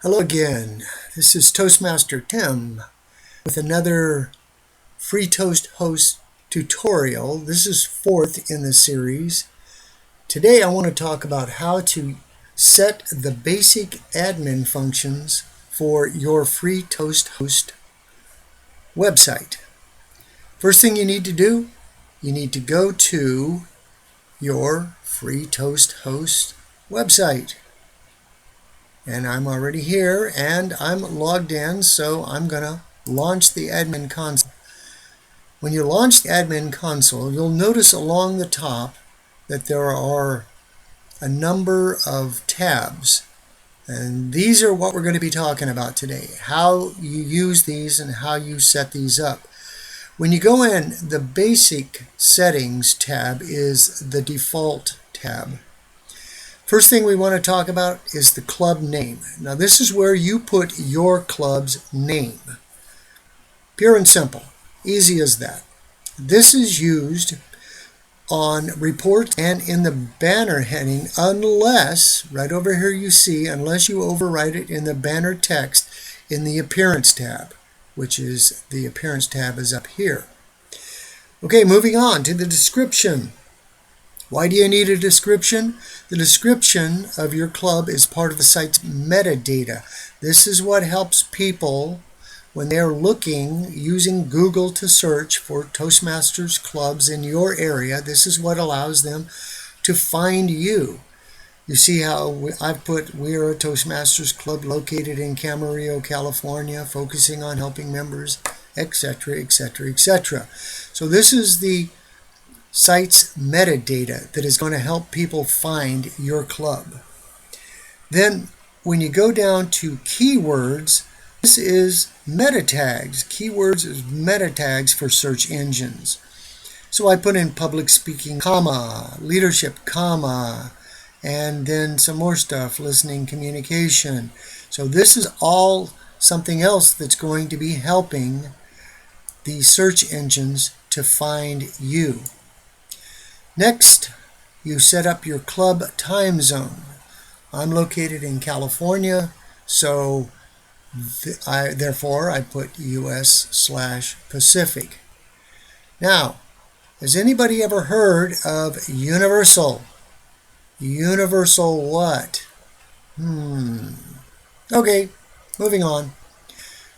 Hello again. This is Toastmaster Tim with another Free Toast Host tutorial. This is fourth in the series. Today I want to talk about how to set the basic admin functions for your Free Toast Host website. First thing you need to do, you need to go to your Free Toast Host website. And I'm already here and I'm logged in, so I'm going to launch the admin console. When you launch the admin console, you'll notice along the top that there are a number of tabs. And these are what we're going to be talking about today, how you use these and how you set these up. When you go in, the basic settings tab is the default tab. First thing we want to talk about is the club name. Now this is where you put your club's name. Pure and simple. Easy as that. This is used on reports and in the banner heading unless, right over here you see, unless you override it in the banner text in the appearance tab, which is the appearance tab is up here. Okay, moving on to the description. Why do you need a description? The description of your club is part of the site's metadata. This is what helps people when they're looking, using Google to search for Toastmasters clubs in your area. This is what allows them to find you. You see how I've put, we are a Toastmasters club located in Camarillo, California, focusing on helping members, etc., etc., etc. So this is the site's metadata that is going to help people find your club. Then when you go down to keywords, this is meta tags. Keywords is meta tags for search engines. So I put in public speaking, comma, leadership, comma, and then some more stuff, listening, communication. So this is all something else that's going to be helping the search engines to find you. Next, you set up your club time zone. I'm located in California, so therefore I put US/Pacific. Now, has anybody ever heard of Universal? Universal what? Okay, moving on.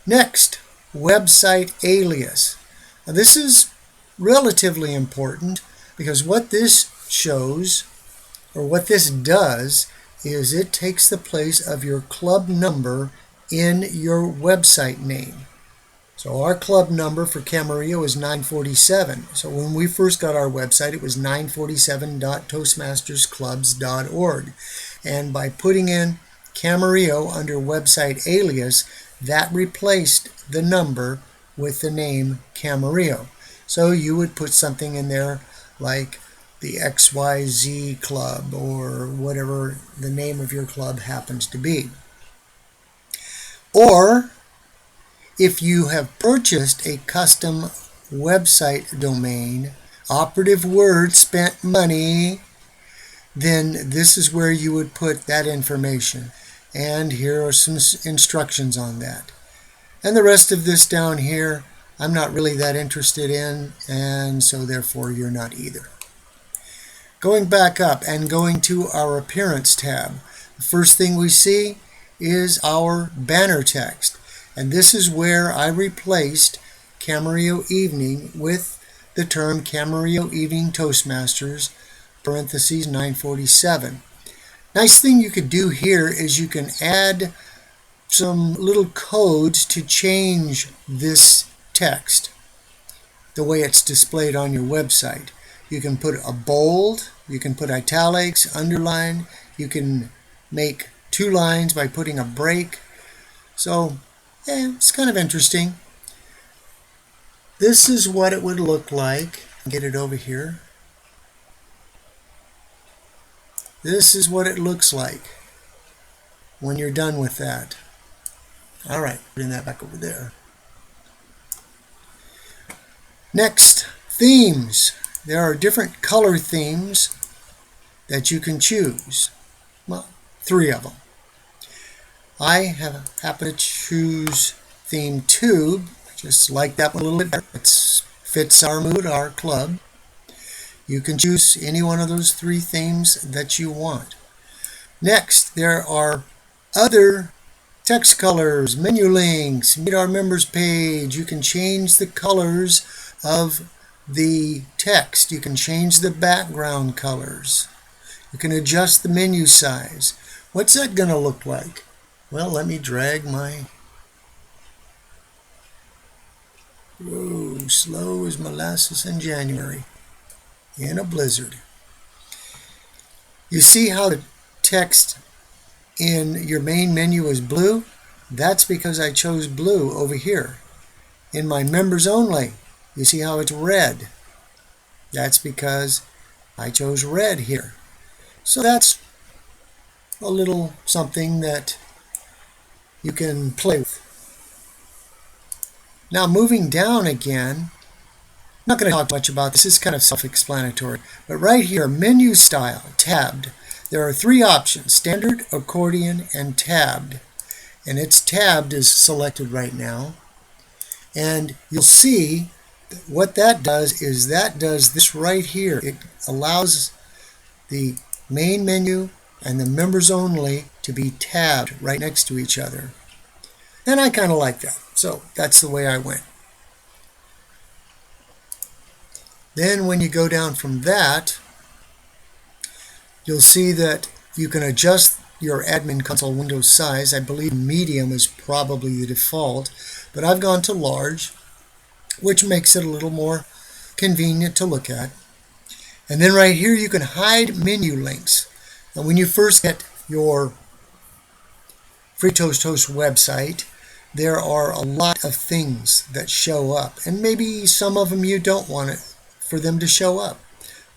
Next, website alias. Now this is relatively important, because what this shows, or what this does, is it takes the place of your club number in your website name. So our club number for Camarillo is 947. So when we first got our website, it was 947.toastmastersclubs.org. And by putting in Camarillo under website alias, that replaced the number with the name Camarillo. So you would put something in there like the XYZ Club or whatever the name of your club happens to be. Or if you have purchased a custom website domain, operative word spent money, then this is where you would put that information. And here are some instructions on that. And the rest of this down here, I'm not really that interested in, and so therefore you're not either. Going back up and going to our appearance tab, the first thing we see is our banner text. And this is where I replaced Camarillo Evening with the term Camarillo Evening Toastmasters, parentheses 947. Nice thing you could do here is you can add some little codes to change this text the way it's displayed on your website. You can put a bold, you can put italics, underline, you can make 2 lines by putting a break. So it's kind of interesting. This is what it would look like. Get it over here. This is what it looks like when you're done with that. All right, bring that back over there. Next, themes. There are different color themes that you can choose. Well, 3 of them. I happen to choose theme 2, just like that one a little bit better. It fits our mood, our club. You can choose any one of those 3 themes that you want. Next, there are other text colors, menu links, meet our members page. You can change the colors of the text. You can change the background colors. You can adjust the menu size. What's that going to look like? Well, let me drag my... Whoa, slow as molasses in January in a blizzard. You see how the text in your main menu is blue? That's because I chose blue over here. In my members only, you see how it's red? That's because I chose red here. So that's a little something that you can play with. Now moving down again, I'm not going to talk much about this. This is kind of self-explanatory. But right here, menu style, tabbed. There are 3 options, standard, accordion, and tabbed. And its tabbed is selected right now. And you'll see what that does is that does this right here. It allows the main menu and the members only to be tabbed right next to each other. And I kind of like that. So that's the way I went. Then when you go down from that, you'll see that you can adjust your admin console window size. I believe medium is probably the default, but I've gone to large, which makes it a little more convenient to look at. And then right here you can hide menu links. And when you first get your Free Toast Host website, there are a lot of things that show up, and maybe some of them you don't want it for them to show up,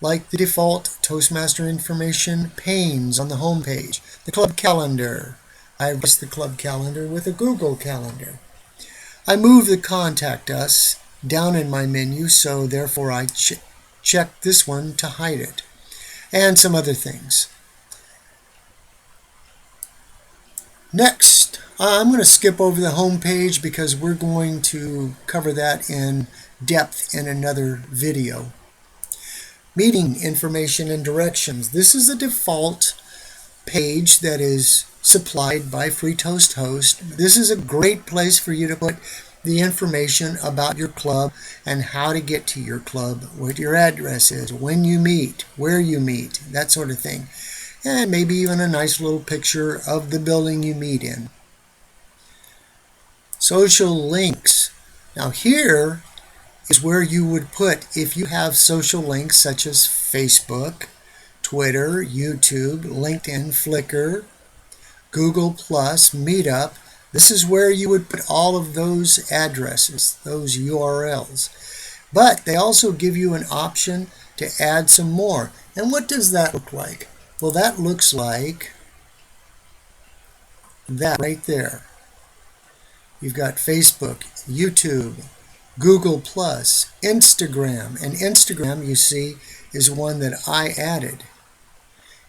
like the default Toastmaster information panes on the home page, the club calendar. I replaced the club calendar with a Google Calendar. I moved the Contact Us down in my menu, so therefore I checked this one to hide it, and some other things. Next, I'm going to skip over the home page because we're going to cover that in depth in another video. Meeting information and directions. This is a default page that is supplied by Free Toast Host. This is a great place for you to put the information about your club and how to get to your club, what your address is, when you meet, where you meet, that sort of thing. And maybe even a nice little picture of the building you meet in. Social links. Now here is where you would put, if you have social links such as Facebook, Twitter, YouTube, LinkedIn, Flickr, Google+, Meetup. This is where you would put all of those addresses, those URLs. But they also give you an option to add some more. And what does that look like? Well, that looks like that right there. You've got Facebook, YouTube, Google+, Instagram. And Instagram, you see, is one that I added.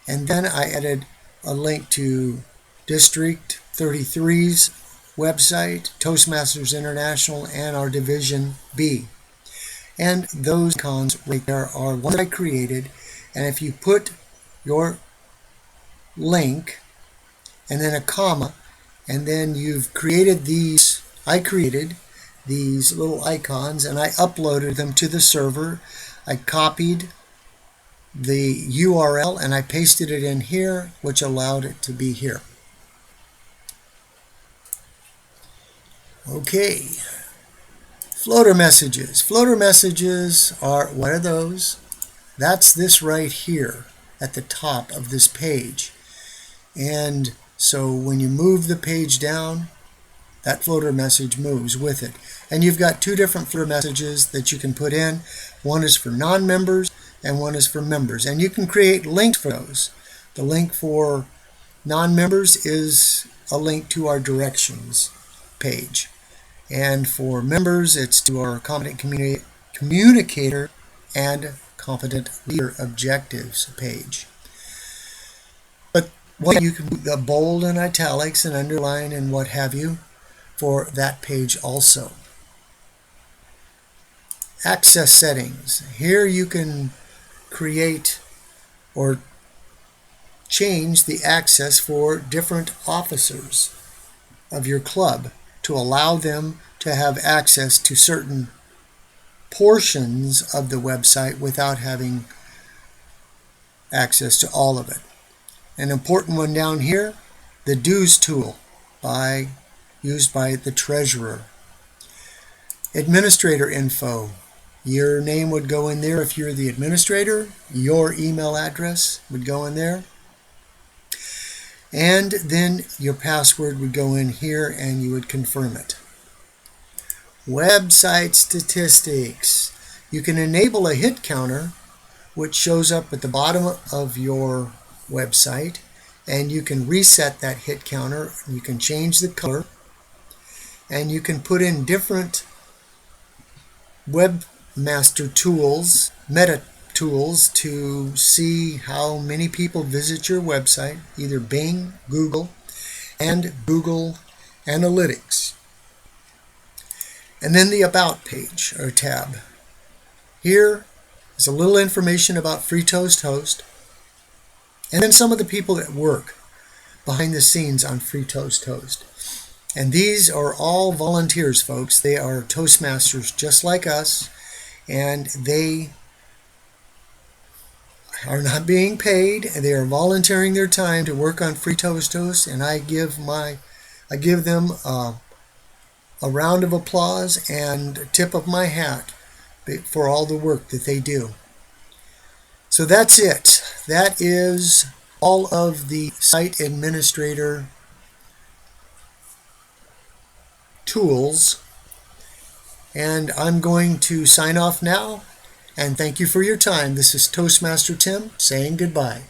And then I added a link to District 33's website, Toastmasters International, and our Division B. And those icons right there are ones I created. And if you put your link and then a comma, and then you've created these, I created these little icons and I uploaded them to the server. I copied the URL and I pasted it in here, which allowed it to be here. Okay, floater messages. Floater messages are, what are those? That's this right here at the top of this page. And so when you move the page down, that floater message moves with it. And you've got 2 different floater messages that you can put in. One is for non-members and one is for members. And you can create links for those. The link for non-members is a link to our directions page. And for members, it's to our competent communicator and competent leader objectives page. But Well, you can put the bold and italics and underline and what have you for that page also. Access settings. Here you can create or change the access for different officers of your club to allow them to have access to certain portions of the website without having access to all of it. An important one down here, the dues tool used by the treasurer. Administrator info. Your name would go in there if you're the administrator. Your email address would go in there. And then your password would go in here and you would confirm it. Website statistics. You can enable a hit counter which shows up at the bottom of your website, and you can reset that hit counter. You can change the color, and you can put in different webmaster tools, meta tools, to see how many people visit your website, either Bing, Google, and Google Analytics. And then the About page or tab. Here is a little information about FreeToast Host, and then some of the people that work behind the scenes on FreeToast Host. And these are all volunteers, folks. They are Toastmasters just like us, and they are not being paid. They are volunteering their time to work on FreeToast Host, and I give them a round of applause and a tip of my hat for all the work that they do. So that's it. That is all of the site administrator tools. And I'm going to sign off now. And thank you for your time. This is Toastmaster Tim saying goodbye.